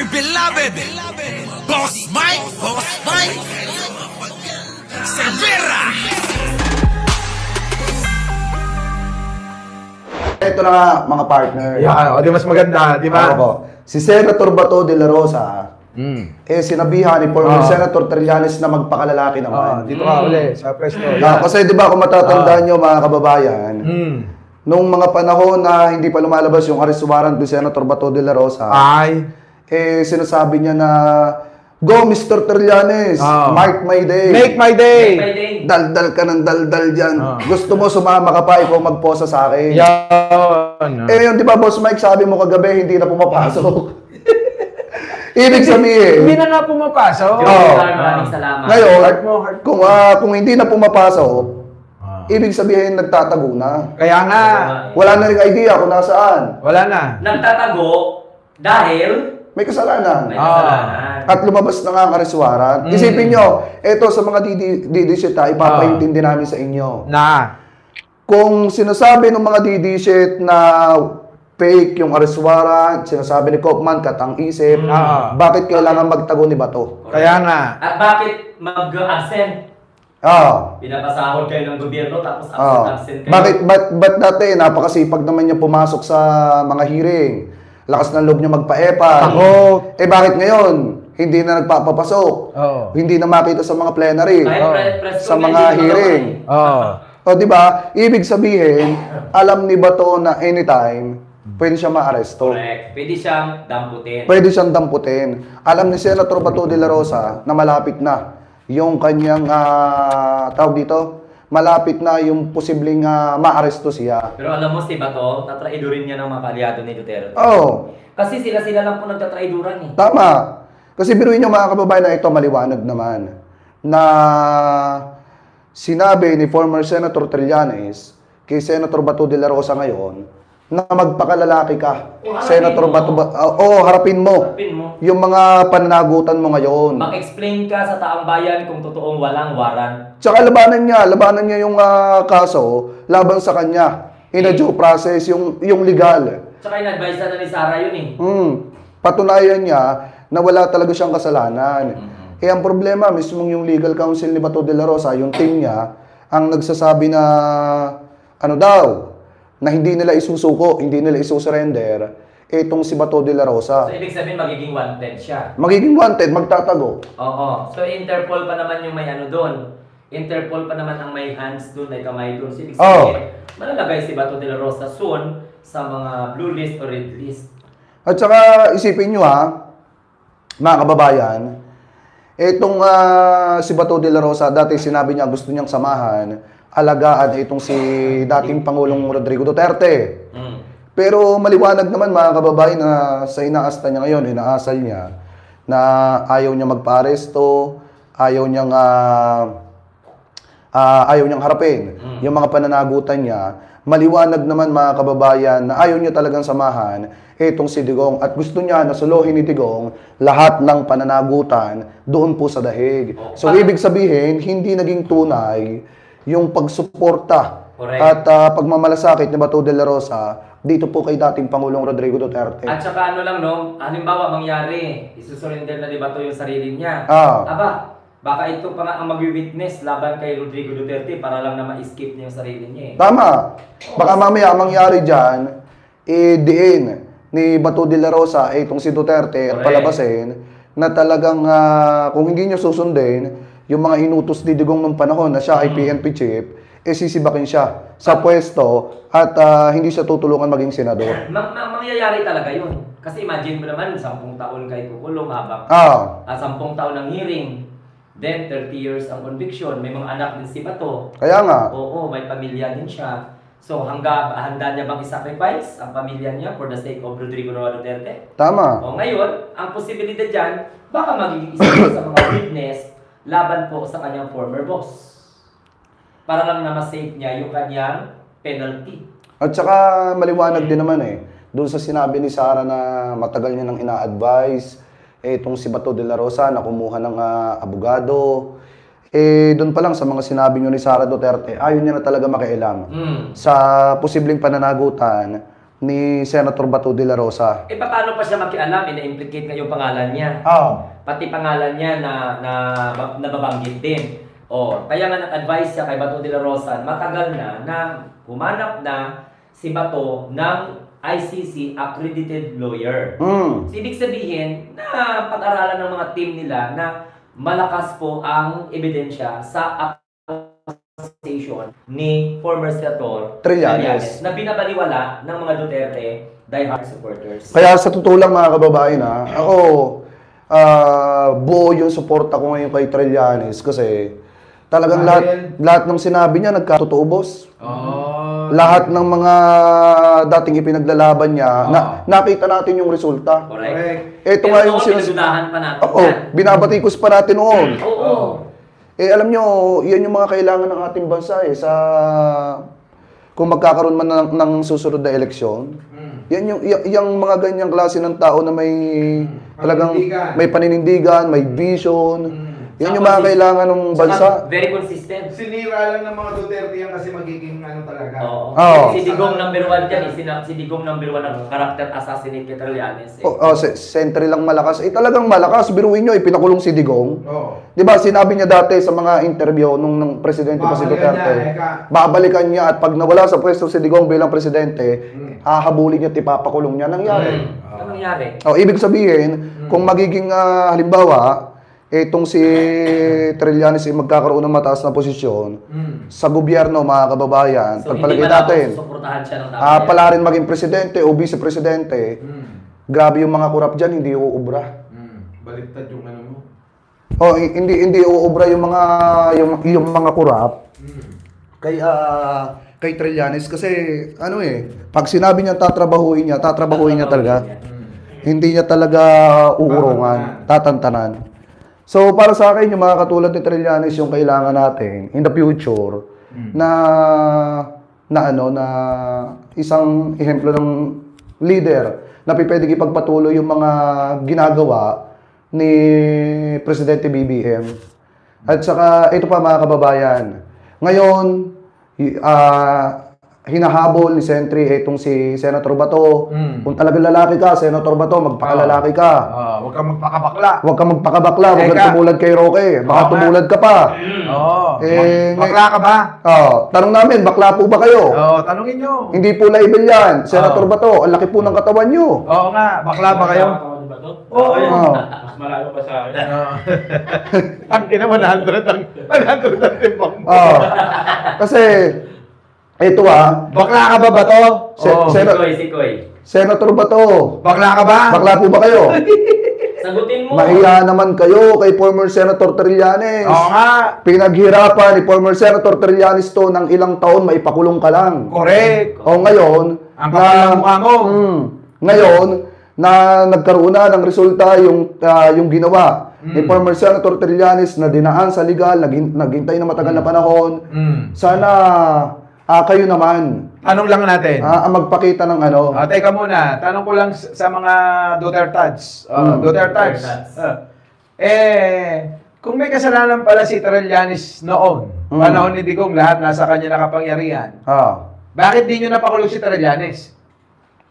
my beloved Boss Mike Cervera. Ito na nga, mga partner. Yeah, o di mas maganda, di ba? Si Senator Bato de la Rosa, sinabihan ni former Senator Trillanes na magpakalalaki naman. Dito ka uli, sa pwesto. Kasi di ba kung matatandaan nyo mga kababayan, nung mga panahon na hindi pa lumalabas yung arrest warrant ni Senator Bato de la Rosa, sinasabi niya na, "Go, Mr. Trillanes, mark my day. Make my day. Daldal ka ng daldal dyan. Gusto mo sumama ka pa, ikaw magposa sa akin." Yan. Yun, di ba, Boss Mike, sabi mo kagabi, hindi na pumapasok. Ibig sabihin, Hindi na nga pumapasok. Maraming salamat. ngayon, kung hindi na pumapasok, ibig sabihin, nagtatago na. Kaya nga, Wala na rin idea kung nasaan. wala na. Nagtatago dahil May kasalanan. may kasalanan. At lumabas na nga ang arrest warrant. Isipin nyo, eto sa mga didishit, ipapaintindi namin sa inyo. Kung sinasabi ng mga didishit na fake yung arrest warrant, sinasabi ni Kaufman, katang isip, bakit kailangan magtago ni Bato? Kaya nga. At bakit mag-absent? Pinapasahod kayo ng gobyerno tapos absent kayo. Ba't dati, napakasipag naman niya pumasok sa mga hearing. Lakas ng loob niya magpa-EPA. Bakit ngayon? Hindi na nagpapapasok. Hindi na makita sa mga plenary. Sa mga hearing. Di ba? Ibig sabihin, alam ni Bato na anytime, pwede siya ma-aresto. Correct. Pwede siyang damputin. Pwede siyang damputin. Alam ni Senator Bato de la Rosa na malapit na yung kanyang, tawag dito, malapit na yung posibleng ma-aresto siya. Pero alam mo si Bato, tatraidurin niya ng mga kalyado ni Duterte. Kasi sila lang po nagtatraiduran eh. Tama. Kasi biruin nyo mga kababayan na ito, maliwanag naman, na sinabi ni former Senator Trillanes kay Senator Bato de la Rosa ngayon, na magpakalalaki ka. Senator Bato, harapin mo. Yung mga pananagutan mo ngayon. Mag-explain ka sa taong bayan kung totoong walang warrant. Tsaka labanan niya yung kaso laban sa kanya. In a due process, yung legal. Tsaka in-advise na ni Sara yun eh. Patunayan niya na wala talaga siyang kasalanan. Ang problema, mismong yung legal counsel ni Bato de la Rosa, yung team niya, ang nagsasabi na, na hindi nila isusuko, hindi nila isusurrender, itong si Bato de la Rosa. So, ibig sabihin, magiging wanted siya. Magiging wanted, magtatago. Oo. So, Interpol pa naman yung may doon. Interpol pa naman ang may hands doon, may kamay doon. So, ibig sabihin, malalagay si Bato de la Rosa soon sa mga blue list or red list. At saka, isipin nyo mga kababayan, itong si Bato de la Rosa, dati sinabi niya gusto niyang samahan, alagaan itong si dating Pangulong Rodrigo Duterte. Pero maliwanag naman mga kababayan na sa inaasta niya ngayon, inaasal niya, na ayaw niya magpa-aresto, ayaw niyang harapin yung mga pananagutan niya. Maliwanag naman mga kababayan na ayaw niya talagang samahan itong si Digong at gusto niya na suluhin ni Digong lahat ng pananagutan doon po sa dahig. So ibig sabihin, hindi naging tunay yung pagsuporta at pagmamalasakit ni Bato de la Rosa dito po kay dating Pangulong Rodrigo Duterte. At saka halimbawa mangyari, isusurrender na ni Bato yung sarili niya. Baka ito pa nga ang mag-witness laban kay Rodrigo Duterte para lang na ma-escape niya yung sarili niya eh. Tama. Baka mamaya mangyari dyan, diin ni Bato de la Rosa itong si Duterte at palabasin na talagang kung hindi niya susundin yung mga inutos ni Digong nung panahon na siya ay PNP chief, sisibakin siya sa pwesto at hindi siya tutulungan maging senador. Mangyayari talaga yun. Kasi imagine mo naman, 10 taon kay kukulong habang 10 taon ng hearing. Then, 30 years ang conviction. May mga anak din si Bato. Kaya nga. Oo, may pamilya din siya. So, handa niya bang i-sacrifice ang pamilya niya for the sake of Rodrigo Duterte? Tama. O ngayon, ang posibilidad dyan, baka magiging isa sa mga witness laban po sa kanyang former boss. Para lang na ma-save niya yung kanyang penalty. At saka maliwanag din naman doon sa sinabi ni Sara na matagal niya nang ina-advise, itong si Bato de la Rosa na kumuha ng abogado. Doon pa lang sa mga sinabi niyo ni Sara Duterte, ayaw niya na talaga makialam sa posibleng pananagutan ni Senator Bato de la Rosa. Paano pa siya makialam? Na-implicate nga yung pangalan niya. Pati pangalan niya na nababanggit din. Kaya nga nag-advise siya kay Bato de la Rosa, matagal na humanap na si Bato ng ICC accredited lawyer. So, ibig sabihin na pag-aralan ng mga team nila na malakas po ang ebidensya sa accusation ni former Senator Trillanes na binabaliwala ng mga Duterte diehard supporters. Kaya sa totoo lang mga kababayan, ako buo yung suporta ko ngayon kay Trillanes kasi talagang lahat ng sinabi niya nagkatotoo, boss. Lahat ng mga dating ipinaglalaban niya, nakita natin yung resulta. Correct. Ito nga yung pinagdudahan pa natin. binabatikos pa natin noon. Oo. Alam nyo, yan yung mga kailangan ng ating bansa kung magkakaroon man ng susunod na eleksyon. Yan yung mga ganyang klase ng tao na may talagang may paninindigan, may vision. Yan yung mga kailangan ng bansa. Very consistent. Sinira lang ng mga Duterte yan kasi magiging talaga. Si Digong number 1 dyan. Si Digong number 1 ng character assassinate kay Trillanes. Sentry lang malakas. Talagang malakas. Biruin nyo, pinakulong si Digong. Diba, sinabi niya dati sa mga interview nung presidente pa si Duterte, babalikan niya at pag nawala sa pwesto si Digong bilang presidente, hahabulin niya at ipapakulong niya. Nangyari. Ibig sabihin, kung magiging halimbawa, itong si Trillanes ay magkakaroon ng mataas na posisyon sa gobyerno, mga kababayan. So, pagpalagay natin, pala rin maging presidente o vice-presidente, grabe yung mga kurap dyan, hindi uubra. Baliktad yung ano mo. Hindi uubra yung mga kurap. Kay Trillanes kasi pag sinabi niya tatrabahuin niya talaga. Hindi niya talaga uurungan, tatantanan. So, para sa akin, yung mga katulad ni Trillanes yung kailangan natin in the future na isang ehemplo ng leader na pwedeng ipagpatuloy yung mga ginagawa ni Presidente BBM. At saka, ito pa mga kababayan, ngayon, hinahabol ni Sentry itong si Senator Bato. Kung talagang lalaki ka, Senator Bato, magpakalalaki ka. Huwag kang magpakabakla. Huwag kang magpakabakla, huwag kang tumulad kay Roque. Baka tumulad ka pa. Bakla ka ba? Tanong namin, bakla po ba kayo? Tanungin nyo. Hindi po label yan. Senator Bato, ang laki po ng katawan nyo. Oo nga, bakla ba kayo? Oo. Mas malayo pa sa akin. Ang ina 100 ang timbang mo. Kasi, ito bakla ka ba Bato? Sikoy. Senator Bato, Bakla ka ba? bakla po ba kayo? Sagutin mo. Mahiya naman kayo kay former Senator Trillanes. Oo nga. Pinaghirapan ni former Senator Trillanes to ng ilang taon, maipakulong ka lang. Correct. Ngayon, Ang kapal ng mukha mo. ngayon, na nagkaroon na ng resulta yung ginawa ni former Senator Trillanes na dinaan sa legal, naghintay na matagal na panahon. Sana kayo naman Tanong lang natin. ang magpakita ng Teka muna, tanong ko lang sa mga Dutertads. Dutertads. Kung may kasalanan pala si Trillanes noon, panahon ni Digong, lahat nasa kanya nakapangyarihan, bakit di nyo napakulong si Trillanes?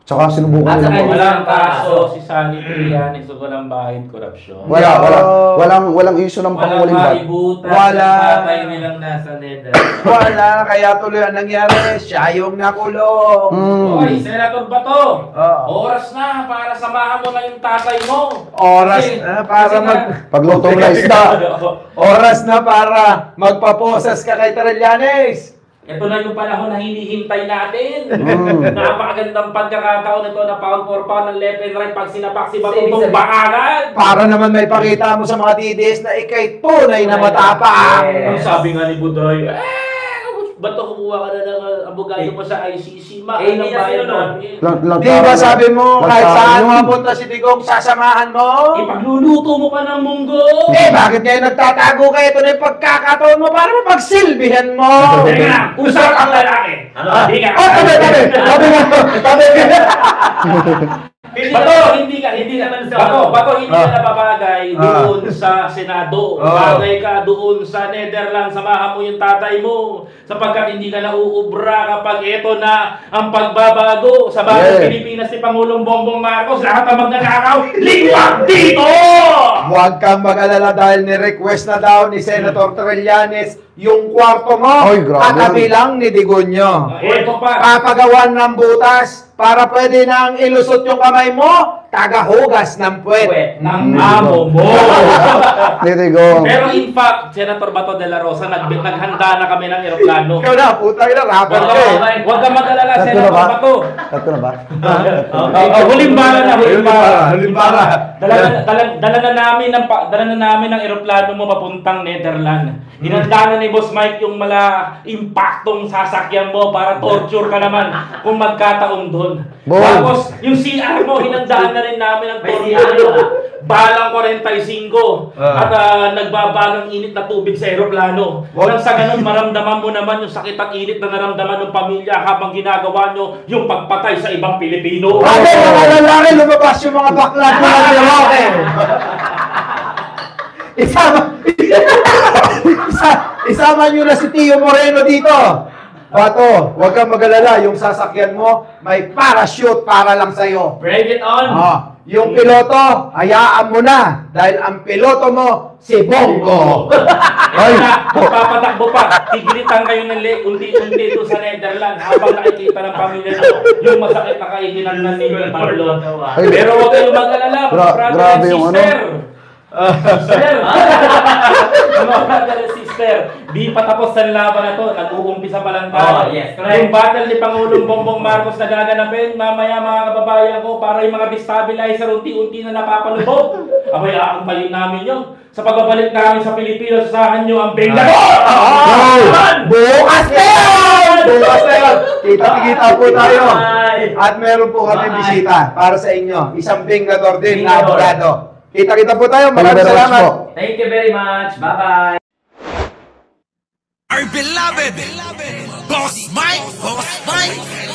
Tsaka sinubukan At saka nila. Walang kaso si Sunny Trillanes o walang bahid korupsyon. Walang issue ng Walang pangulimbat. maibutan. Wala. Tatay nilang nasa Nether. Wala, kaya tuloy ang nangyari, siya yung nakulong. Hoy, Senator Bato! Oo. Oras na para samahan mo na yung tatay mo. Oras Kasi- na para kasi mag... Paglutong na isda. Oras na para magpaposas ka kay Trillanes. Ito na yung panahon na hinihintay natin. Napakagandang pagkakataon ito na pound for pound ng left and right pag sinapak si Bato itong bakalan. Para naman may pakita mo sa mga TDS na ikay tunay na matapang. Ang sabi nga ni Budoy, Bato kumuha ka na ng abogado mo sa ICC, hindi na sino, no? Di ba sabi mo, kahit saan mapunta si Digong, sasamahan mo? Ipagluluto mo pa ng munggo. Bakit ngayon nagtatago ka? Ito na yung pagkakataon mo para mapagsilbihan mo. Teka, usap ang lalaki. Hindi ka. Tabi! Bato, hindi naman sa hindi ka nababagay doon sa Senado. Bagay ka doon sa Netherlands, samahan mo yung tatay mo. Sapagkat hindi ka nauubra kapag ito na ang pagbabago sa bagong Pilipinas ni Pangulong Bongbong Marcos. Lahat ang magnanakaw, liwag dito! Huwag kang mag-alala dahil ni-request na daw ni Senator Trillanes yung kwarto mo Ay, grabe. katabi lang ni Digonyo. Ito pa. Papagawan ng butas para pwede nang ilusot yung kamay mo, tagahugas ng puwet Ng amo mo. Titigong. Pero in fact, Senator Bato de la Rosa, naghanda na kami ng eroplano. Ikaw na, putang ina, rapper ka eh. Huwag kang mag-alala, Tatlo na Senator ba? Bato. Tatlo na ba? Huling bala na, huling bala. Huling bala. Dala na namin ang eroplano mo papuntang Netherlands. Hinanda na ni Boss Mike yung impaktong sasakyan mo para torture ka naman kung magkataon doon. Tapos, yung CR mo, hinandaan na rin namin ang tornado. Balang 45 at nagbaba ng init na tubig sa eroplano. Nang sa ganun, maramdaman mo naman yung sakit at init na naramdaman ng pamilya habang ginagawa nyo yung pagpatay sa ibang Pilipino. Ano mga lalaki, lumabas yung mga bakla ko ng lalaki. Isama nyo na si Tio Moreno dito. Bato, huwag kang mag-alala. Yung sasakyan mo, may parachute para lang sa'yo. Bring it on! Yung piloto, hayaan mo na. Dahil ang piloto mo, si Bongo. Ay, papatakbo pa. Tigilitan kayo ng unti-unti doon sa Netherlands habang nakikita ng pamilya nyo yung masakit na kaihinan ng ni Pablo. Pero huwag kayong mag-alala, Grabe yung sister. Sister! Mga brother and sister, di pa tapos sa laban na to, nag-uumpisa pa lang tayo. Yung battle ni Pangulong Bongbong Marcos na gaganapin, mamaya mga kababayan ko, para yung mga destabilizer unti-unti na napapalubog. Abay, aantayin namin yun. Sa pagbabalik namin sa Pilipinas, usahan nyo ang Bengador! Bukas na yun! Bukas na yun! Kita-kita po tayo. At meron po kami bisita para sa inyo. Isang Bengador din na abogado. Kita-kita po tayo. Maraming salamat. Thank you very much. Bye-bye. Our beloved Boss Mike, Boss Mike.